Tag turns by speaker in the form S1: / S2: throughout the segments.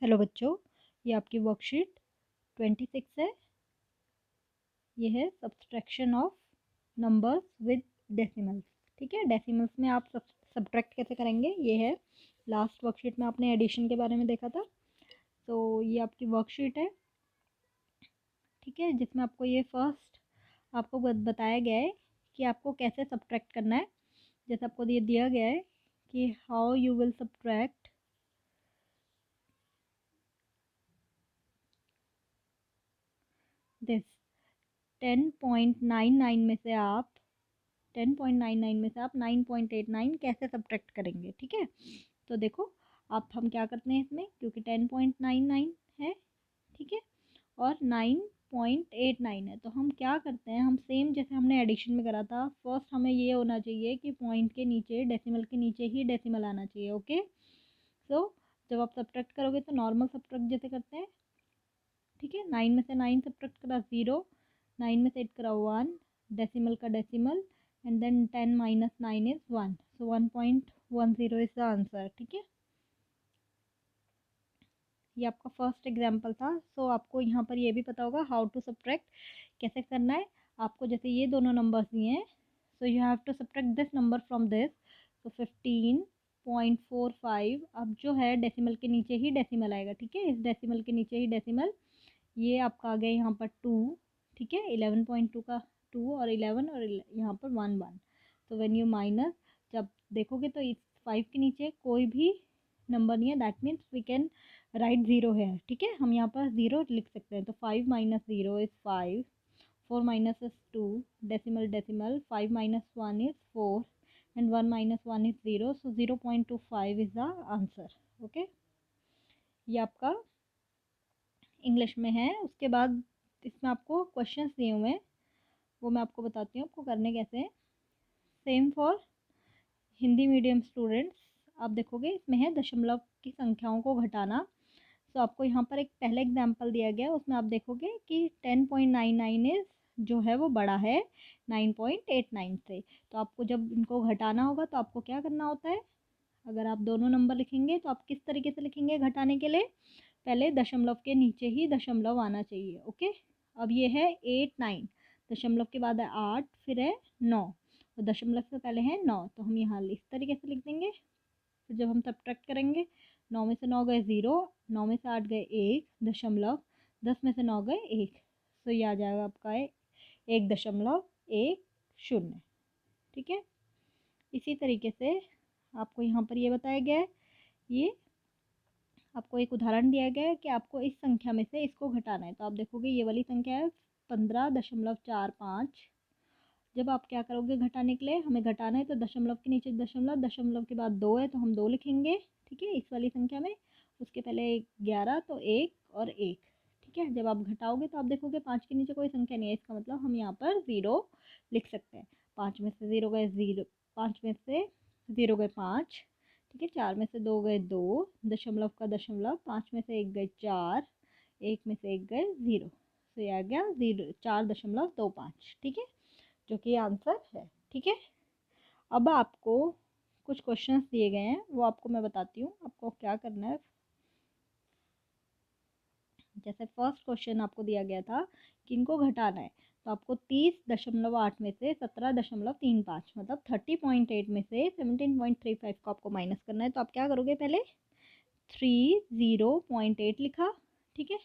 S1: Hello बच्चों, ये आपकी वर्कशीट 26 है। ये है subtraction of numbers with decimals. ठीक है, डेसिमल्स में आप सब्ट्रैक्ट कैसे करेंगे, ये है। लास्ट वर्कशीट में आपने एडिशन के बारे में देखा था, तो ये आपकी वर्कशीट है। ठीक है, जिसमें आपको ये फर्स्ट आपको बताया गया है कि आपको कैसे सब्ट्रैक्ट करना है। जैसे आपको ये दिया गया है कि how you will subtract this 10.99 में से आप 10.99 में से आप 9.89 कैसे सब्ट्रैक्ट करेंगे। ठीक है, तो देखो आप हम क्या करते हैं इसमें, क्योंकि 10.99 है, ठीक है, और 9.89 है, तो हम क्या करते हैं, हम सेम जैसे हमने एडिशन में करा था। फर्स्ट हमें ये होना चाहिए कि पॉइंट के नीचे, डेसिमल के नीचे ही डेसिमल आना चाहिए। ओके, सो जब आप सब्ट्रैक्ट करोगे तो नॉर्मल सब्ट्रैक्ट जैसे करते हैं। ठीक है, 9 में से 9 सब्ट्रैक्ट करा 0, 9 में से 8 करा 1, डेसिमल का decimal, and then 10 minus 9 is 1, so 1.10 is the answer. ठीक है, ये आपका फर्स्ट एग्जाम्पल था। सो आपको यहाँ पर ये भी पता होगा हाउ टू सब्ट्रैक्ट कैसे करना है। आपको जैसे ये दोनों नंबर्स दिए हैं, so you have to subtract this number from this. So 15.45 अब जो है डेसिमल के नीचे ही डेसिमल आएगा। ठीक है, इस डेसिमल के नीचे ही डेसिमल, ये आपका आ गया यहाँ पर 2। ठीक है, 11.2 का 2 और 11 और यहाँ पर 1 तो व्हेन यू माइनस, जब देखोगे तो इस 5 के नीचे कोई भी नंबर नहीं है, that means we can write 0 है। ठीक है, हम यहाँ पर 0 लिख सकते हैं, तो 5 minus 0 is 5, 4 minus is 2, decimal decimal, 5 minus 1 is 4, and 1 minus 1 is 0, so 0.25 is the answer. Okay, ये आपका इंग्लिश में है। उसके बाद इसमें आपको क्वेश्चंस दिए हुए हैं, वो मैं आपको बताती हूँ आपको करने कैसे हैं। Same for Hindi medium students. आप देखोगे इसमें है दशमलव की संख्याओं को घटाना। तो आपको यहाँ पर एक पहले एग्जाम्पल दिया गया है, उसमें आप देखोगे कि 10.99 इज जो है वो बड़ा है 9.89 से। तो आपको जब इनको घटाना होगा तो आपको क्या करना होता है, अगर आप दोनों नंबर लिखेंगे तो आप किस तरीके से लिखेंगे घटाने के लिए, पहले दशमलव के नीचे ही दशमलव आना चाहिए। ओके, अब ये है 8 9, दशमलव के बाद है 8, फिर है 9, और दशमलव से पहले है 9, तो हम यहाँ इस तरीके से लिख देंगे। फिर जब हम सब्ट्रैक्ट करेंगे, 9 में से 9 गए 0, 9 में से 8 गए 1 दशमलव, 10 में से 9 गए 1, तो ये आ जाएगा आपका 1.10। ठीक है, इसी तरीके से आपको यहाँ पर ये बताया गया है, ये आपको एक उदाहरण दिया गया है कि आपको इस संख्या में से इसको घटाना है। तो आप देखोगे ये वाली संख्या है 15.45। जब आप क्या करोगे घटाने के लिए, हमें घटाना है तो दशमलव के नीचे दशमलव, दशमलव के बाद 2 है तो हम 2 लिखेंगे। ठीक है, इस वाली संख्या में उसके पहले 11 तो 1 और 1। ठीक है, जब आप घटाओगे तो आप देखोगे 5 के नीचे कोई संख्या नहीं है, इसका मतलब हम यहाँ पर 0 लिख सकते हैं। 5 में से 0 गए 0, 5 में से 0 गए 5। ठीक है, 4 में से 2 गए 2, दशमलव का दशमलव, 5 में से 1 गए 4, 1 में से 1 गए 0, तो ये आ गया 4.25। ठीक है, जो कि आंसर है। ठीक है, अब आपको कुछ क्वेश्चंस दिए गए हैं, वो आपको मैं बताती हूँ आपको क्या करना है। जैसे फर्स्ट क्वेश्चन आपको दिया गया था कि इनको घटाना है, तो आपको 30.8 में से 17.35 मतलब 30.8 में से 17.35 को आपको माइनस करना है। तो आप क्या करोगे, पहले 30.8 लिखा। ठीक है,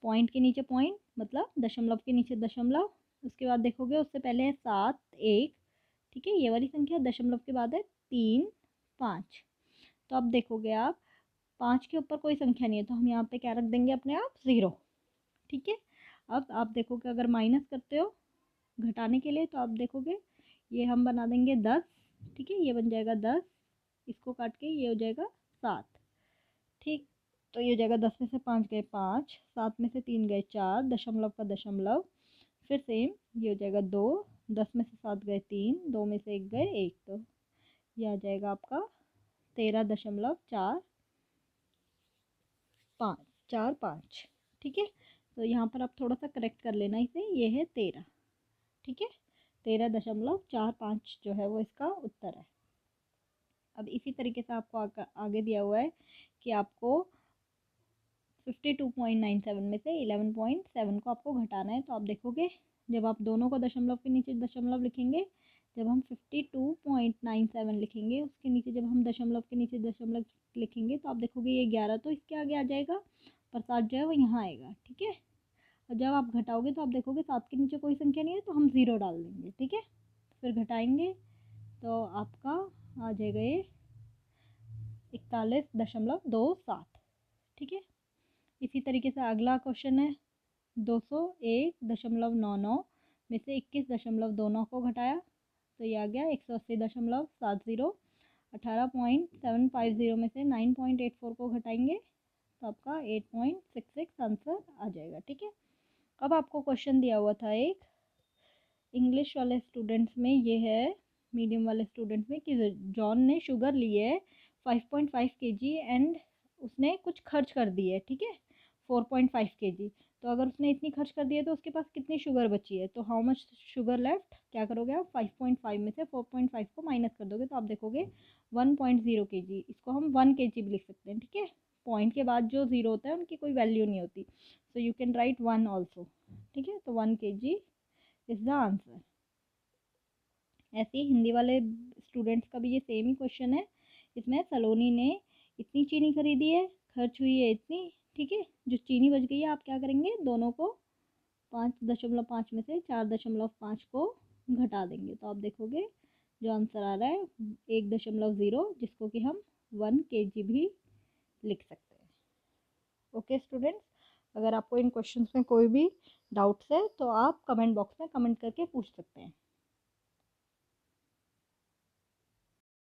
S1: पॉइंट के नीचे पॉइंट मतलब दशमलव के नीचे दशमलव, उसके बाद देखोगे उससे पहले है 7 1। ठीक है, ये वाली संख्या, दशमलव के बाद है 3 5। तो अब देखोगे आप 5 के ऊपर कोई संख्या नहीं है, तो हम यहाँ पे क्या रख देंगे अपने आप 0। ठीक है, अब आप देखोगे अगर माइनस करते हो घटाने के लिए, तो आप देखोगे ये हम बना देंगे 10। ठीक है, ये बन जाएगा 10, इसको काट के ये हो जाएगा 7। ठीक, तो ये हो जाएगा 10 में से 5 गए 5, 7 में से 3 गए 4, दशमलव का दशमलव, फिर सेम ये हो जाएगा 2, 10 में से 7 गए 3, 2 में से 1 गए 1, तो ये आ जाएगा आपका 13.4 5 4 5। ठीक है, तो यहाँ पर आप थोड़ा सा करेक्ट कर लेना इसे, ये है 13। ठीक है, 13.45 जो है वो इसका उत्तर है। अब इसी तरीके से आपको आगे दिया हुआ है कि आपको 52.97 में से 11.7 को आपको घटाना है। तो आप देखोगे जब आप दोनों को दशमलव के नीचे दशमलव लिखेंगे, जब हम 52.97 लिखेंगे उसके नीचे जब हम दशमलव के नीचे दशमलव लिखेंगे तो आप देखोगे ये 11 तो इसके आगे आ जाएगा, पर 7 जो है वो यहाँ आएगा, ठीक है। और जब आप घटाओगे तो आप देखोगे 7 के नीचे कोई संख्या नहीं है तो हम 0 डाल देंगे, ठीक है। फिर घटाएंगे तो आपका आ जाएगा ये 41.27, ठीक है। इसी तरीके से अगला क्वेश्चन है 201.99 में से 21.29 को घटाया तो ये आ गया 180.70। 18.750 में से 9.84 को घटाएंगे तो आपका 8.66 आंसर आ जाएगा, ठीक है। अब आपको क्वेश्चन दिया हुआ था एक इंग्लिश वाले स्टूडेंट्स में, ये है मीडियम वाले स्टूडेंट्स में, कि जॉन ने शुगर ली है 5.5 kg एंड उसने कुछ खर्च कर दी है, ठीक है, 4.5 kg। तो अगर उसने इतनी खर्च कर दी है तो उसके पास कितनी शुगर बची है, तो हाउ मच शुगर लेफ्ट, क्या करोगे आप 5.5 में से 4.5 को माइनस कर दोगे तो आप देखोगे 1.0 kg। इसको हम 1 kg भी लिख सकते हैं, ठीक है। पॉइंट के बाद जो जीरो होता है उनकी कोई वैल्यू नहीं होती, so you can write 1 also, ठीक है। तो 1 kg इज द आंसर। ऐसे ही हिंदी वाले स्टूडेंट्स का भी ये सेम ही क्वेश्चन है। इसमें सलोनी ने इतनी चीनी खरीदी है, खर्च हुई है इतनी, ठीक है। जो चीनी बच गई है आप क्या करेंगे, दोनों को 5.5 में से 4.5 को घटा देंगे तो आप देखोगे जो आंसर आ रहा है 1.0, जिसको कि हम 1 kg भी लिख सकते हैं। ओके स्टूडेंट्स, अगर आपको इन क्वेश्चंस में कोई भी डाउट्स है तो आप कमेंट बॉक्स में कमेंट करके पूछ सकते हैं।